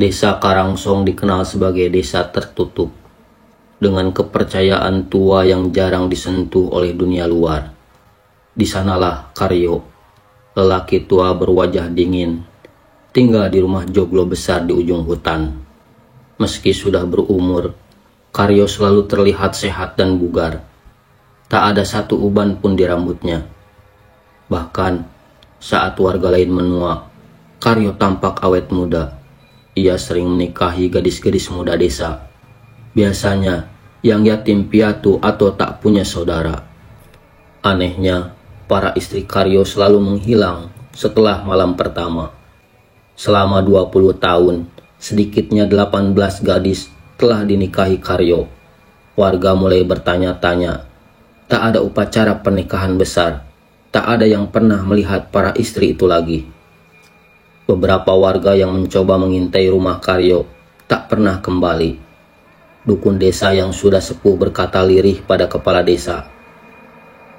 Desa Karangsong dikenal sebagai desa tertutup, dengan kepercayaan tua yang jarang disentuh oleh dunia luar. Di sanalah Karyo, lelaki tua berwajah dingin, tinggal di rumah joglo besar di ujung hutan. Meski sudah berumur, Karyo selalu terlihat sehat dan bugar. Tak ada satu uban pun di rambutnya. Bahkan, saat warga lain menua, Karyo tampak awet muda. Ia sering menikahi gadis-gadis muda desa. Biasanya, yang yatim piatu atau tak punya saudara. Anehnya, para istri Karyo selalu menghilang setelah malam pertama. Selama 20 tahun, sedikitnya 18 gadis telah dinikahi Karyo. Warga mulai bertanya-tanya. Tak ada upacara pernikahan besar. Tak ada yang pernah melihat para istri itu lagi. Beberapa warga yang mencoba mengintai rumah Karyo tak pernah kembali. Dukun desa yang sudah sepuh berkata lirih pada kepala desa.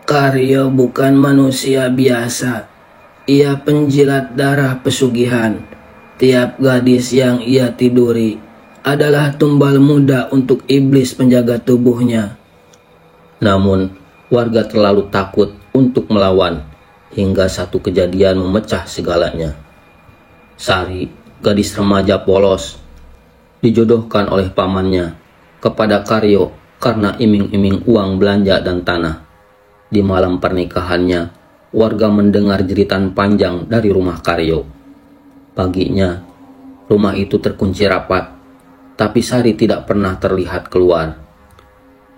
Karyo bukan manusia biasa. Ia penjilat darah pesugihan. Tiap gadis yang ia tiduri adalah tumbal muda untuk iblis penjaga tubuhnya. Namun, warga terlalu takut untuk melawan hingga satu kejadian memecah segalanya. Sari, gadis remaja polos, dijodohkan oleh pamannya kepada Karyo karena iming-iming uang belanja dan tanah. Di malam pernikahannya, warga mendengar jeritan panjang dari rumah Karyo. Paginya, rumah itu terkunci rapat, tapi Sari tidak pernah terlihat keluar.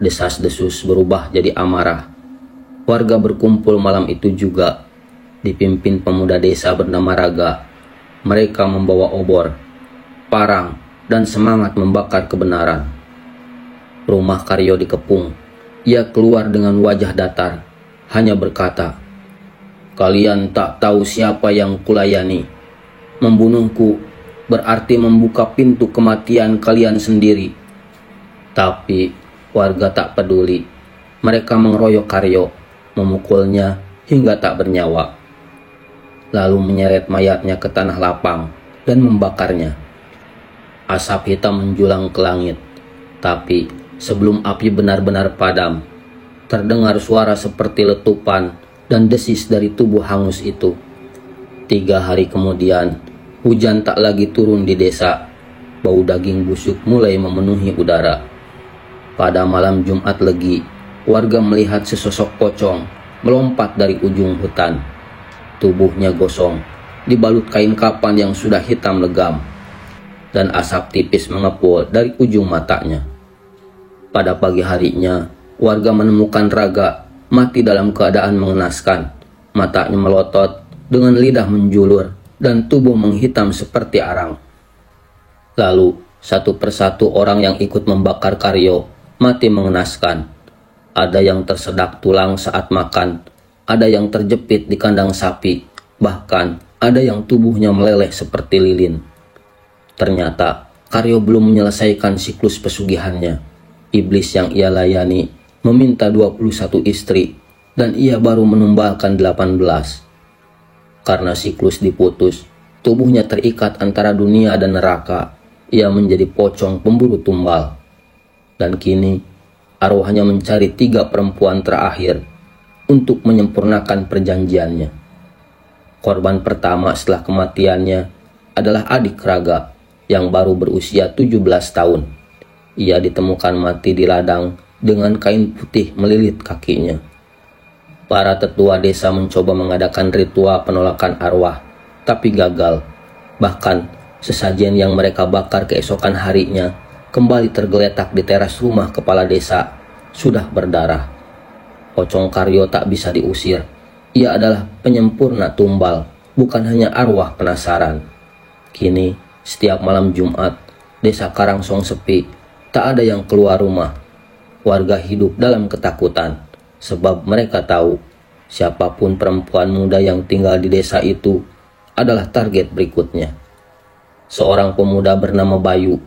Desas-desus berubah jadi amarah. Warga berkumpul malam itu juga, dipimpin pemuda desa bernama Raga. Mereka membawa obor, parang, dan semangat membakar kebenaran. Rumah Karyo dikepung. Ia keluar dengan wajah datar, hanya berkata, "Kalian tak tahu siapa yang kulayani. Membunuhku berarti membuka pintu kematian kalian sendiri." Tapi warga tak peduli. Mereka mengeroyok Karyo, memukulnya hingga tak bernyawa. Lalu menyeret mayatnya ke tanah lapang dan membakarnya. Asap hitam menjulang ke langit, tapi sebelum api benar-benar padam, terdengar suara seperti letupan dan desis dari tubuh hangus itu. 3 hari kemudian, hujan tak lagi turun di desa. Bau daging busuk mulai memenuhi udara. Pada malam Jumat Legi, warga melihat sesosok pocong melompat dari ujung hutan. Tubuhnya gosong, dibalut kain kapan yang sudah hitam legam, dan asap tipis mengepul dari ujung matanya. Pada pagi harinya, warga menemukan Raga mati dalam keadaan mengenaskan. Matanya melotot dengan lidah menjulur dan tubuh menghitam seperti arang. Lalu, satu persatu orang yang ikut membakar Karyo mati mengenaskan. Ada yang tersedak tulang saat makan, ada yang terjepit di kandang sapi, bahkan ada yang tubuhnya meleleh seperti lilin. Ternyata, Karyo belum menyelesaikan siklus pesugihannya. Iblis yang ia layani meminta 21 istri, dan ia baru menumbalkan 18. Karena siklus diputus, tubuhnya terikat antara dunia dan neraka. Ia menjadi pocong pemburu tumbal. Dan kini, arwahnya mencari 3 perempuan terakhir untuk menyempurnakan perjanjiannya. Korban pertama setelah kematiannya adalah adik Raga yang baru berusia 17 tahun. Ia ditemukan mati di ladang dengan kain putih melilit kakinya. Para tetua desa mencoba mengadakan ritual penolakan arwah, tapi gagal. Bahkan sesajen yang mereka bakar keesokan harinya kembali tergeletak di teras rumah kepala desa, sudah berdarah. Pocong Karyo tak bisa diusir. Ia adalah penyempurna tumbal, bukan hanya arwah penasaran. Kini, setiap malam Jumat, desa Karangsong sepi. Tak ada yang keluar rumah. Warga hidup dalam ketakutan, sebab mereka tahu siapapun perempuan muda yang tinggal di desa itu adalah target berikutnya. Seorang pemuda bernama Bayu,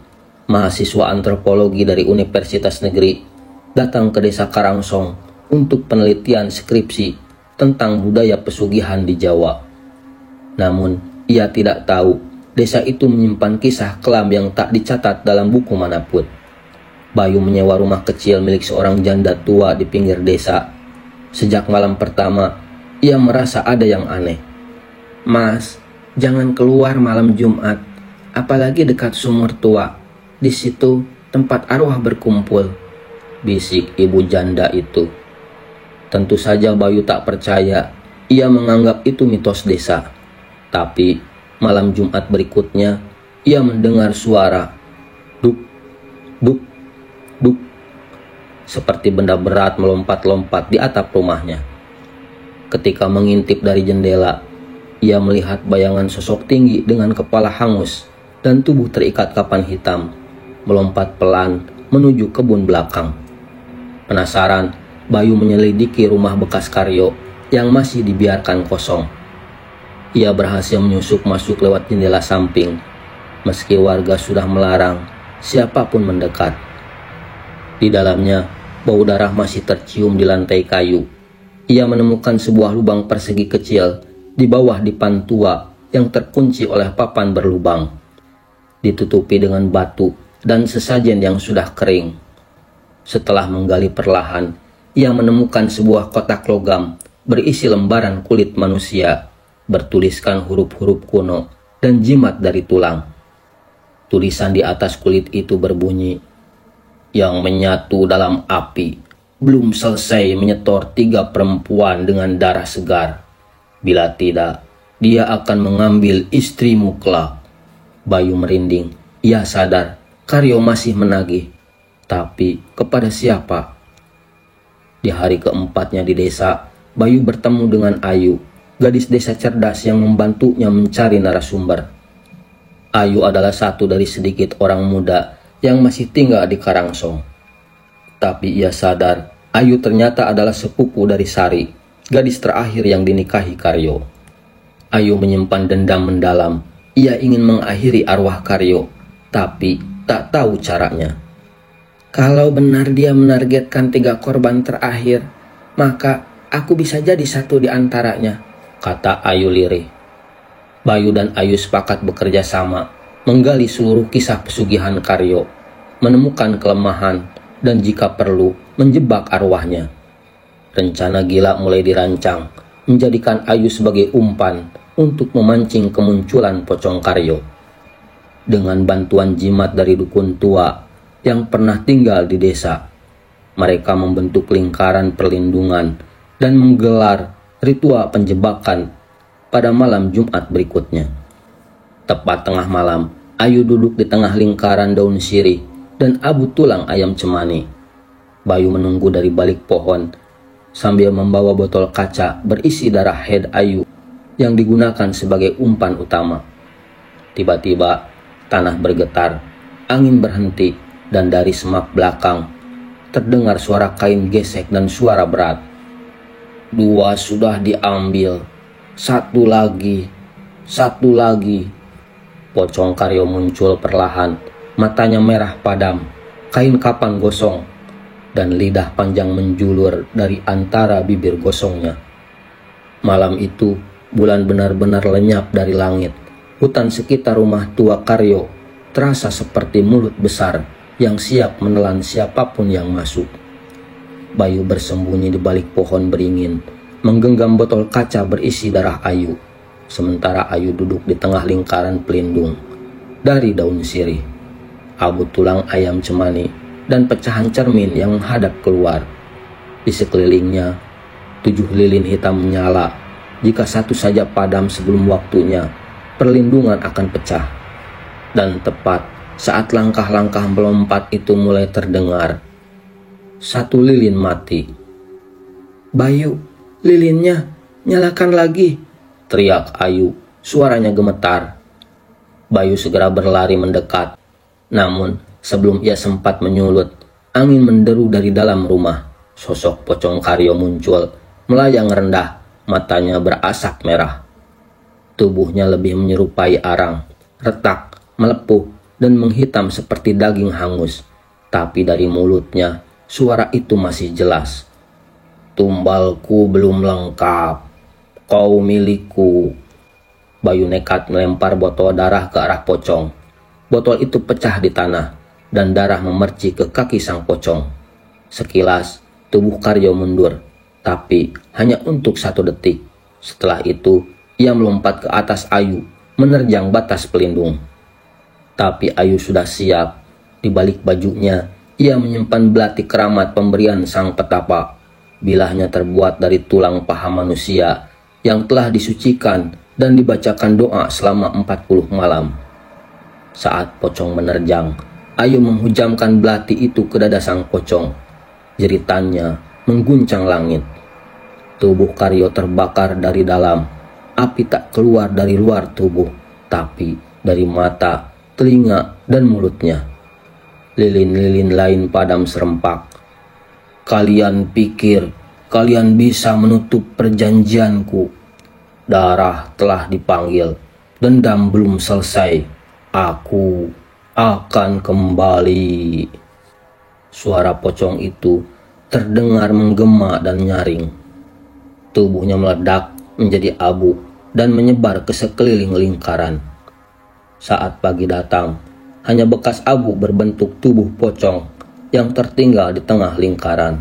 mahasiswa antropologi dari Universitas Negeri, datang ke desa Karangsong untuk penelitian skripsi tentang budaya pesugihan di Jawa. Namun, ia tidak tahu desa itu menyimpan kisah kelam yang tak dicatat dalam buku manapun. Bayu menyewa rumah kecil milik seorang janda tua di pinggir desa. Sejak malam pertama, ia merasa ada yang aneh. "Mas, jangan keluar malam Jumat, apalagi dekat sumur tua. Di situ tempat arwah berkumpul," bisik ibu janda itu. Tentu saja Bayu tak percaya. Ia menganggap itu mitos desa. Tapi malam Jumat berikutnya, ia mendengar suara duk, duk, duk, seperti benda berat melompat-lompat di atap rumahnya. Ketika mengintip dari jendela, ia melihat bayangan sosok tinggi dengan kepala hangus dan tubuh terikat kapan hitam, melompat pelan menuju kebun belakang. Penasaran, Bayu menyelidiki rumah bekas Karyo yang masih dibiarkan kosong. Ia berhasil menyusup masuk lewat jendela samping, meski warga sudah melarang siapapun mendekat. Di dalamnya, bau darah masih tercium di lantai kayu. Ia menemukan sebuah lubang persegi kecil di bawah dipan tua yang terkunci oleh papan berlubang, ditutupi dengan batu dan sesajen yang sudah kering. Setelah menggali perlahan, ia menemukan sebuah kotak logam berisi lembaran kulit manusia, bertuliskan huruf-huruf kuno dan jimat dari tulang. Tulisan di atas kulit itu berbunyi, "Yang menyatu dalam api belum selesai menyetor 3 perempuan dengan darah segar. Bila tidak, dia akan mengambil istrimu kelak." Bayu merinding. Ia sadar Karyo masih menagih. Tapi kepada siapa? Di hari keempatnya di desa, Bayu bertemu dengan Ayu, gadis desa cerdas yang membantunya mencari narasumber. Ayu adalah satu dari sedikit orang muda yang masih tinggal di Karangsong. Tapi ia sadar Ayu ternyata adalah sepupu dari Sari, gadis terakhir yang dinikahi Karyo. Ayu menyimpan dendam mendalam. Ia ingin mengakhiri arwah Karyo, tapi tak tahu caranya. "Kalau benar dia menargetkan 3 korban terakhir, maka aku bisa jadi satu di antaranya," kata Ayu lirih. Bayu dan Ayu sepakat bekerja sama, menggali seluruh kisah pesugihan Karyo, menemukan kelemahan, dan jika perlu, menjebak arwahnya. Rencana gila mulai dirancang, menjadikan Ayu sebagai umpan untuk memancing kemunculan pocong Karyo. Dengan bantuan jimat dari dukun tua yang pernah tinggal di desa, mereka membentuk lingkaran perlindungan dan menggelar ritual penjebakan pada malam Jumat berikutnya. Tepat tengah malam, Ayu duduk di tengah lingkaran daun sirih dan abu tulang ayam cemani. Bayu menunggu dari balik pohon sambil membawa botol kaca berisi darah head Ayu yang digunakan sebagai umpan utama. Tiba-tiba tanah bergetar, angin berhenti, dan dari semak belakang terdengar suara kain gesek dan suara berat. "2 sudah diambil, 1 lagi, 1 lagi." Pocong Karyo muncul perlahan, matanya merah padam, kain kapan gosong, dan lidah panjang menjulur dari antara bibir gosongnya. Malam itu, bulan benar-benar lenyap dari langit. Hutan sekitar rumah tua Karyo terasa seperti mulut besar yang siap menelan siapapun yang masuk. Bayu bersembunyi di balik pohon beringin, menggenggam botol kaca berisi darah Ayu, sementara Ayu duduk di tengah lingkaran pelindung dari daun sirih, abu tulang ayam cemani, dan pecahan cermin yang menghadap keluar. Di sekelilingnya, 7 lilin hitam menyala. Jika satu saja padam sebelum waktunya, perlindungan akan pecah. Dan tepat saat langkah-langkah melompat itu mulai terdengar, 1 lilin mati. "Bayu, lilinnya, nyalakan lagi," teriak Ayu, suaranya gemetar. Bayu segera berlari mendekat. Namun, sebelum ia sempat menyulut, angin menderu dari dalam rumah. Sosok pocong Karyo muncul, melayang rendah, matanya berasap merah. Tubuhnya lebih menyerupai arang, retak, melepuh, dan menghitam seperti daging hangus. Tapi dari mulutnya, suara itu masih jelas. "Tumbalku belum lengkap, kau milikku." Bayu nekat melempar botol darah ke arah pocong. Botol itu pecah di tanah dan darah memercik ke kaki sang pocong. Sekilas, tubuh Karyo mundur, tapi hanya untuk 1 detik. Setelah itu, ia melompat ke atas Ayu, menerjang batas pelindung. Tapi Ayu sudah siap. Di balik bajunya, ia menyimpan belati keramat pemberian sang petapa. Bilahnya terbuat dari tulang paha manusia yang telah disucikan dan dibacakan doa selama 40 malam. Saat pocong menerjang, Ayu menghujamkan belati itu ke dada sang pocong. Jeritannya mengguncang langit. Tubuh Karyo terbakar dari dalam. Api tak keluar dari luar tubuh, tapi dari mata, telinga, dan mulutnya. Lilin-lilin lain padam serempak. Kalian pikir kalian bisa menutup perjanjianku? Darah telah dipanggil, dendam belum selesai. Aku akan kembali. Suara pocong itu terdengar menggema dan nyaring. Tubuhnya meledak menjadi abu dan menyebar ke sekeliling lingkaran. Saat pagi datang, hanya bekas abu berbentuk tubuh pocong yang tertinggal di tengah lingkaran.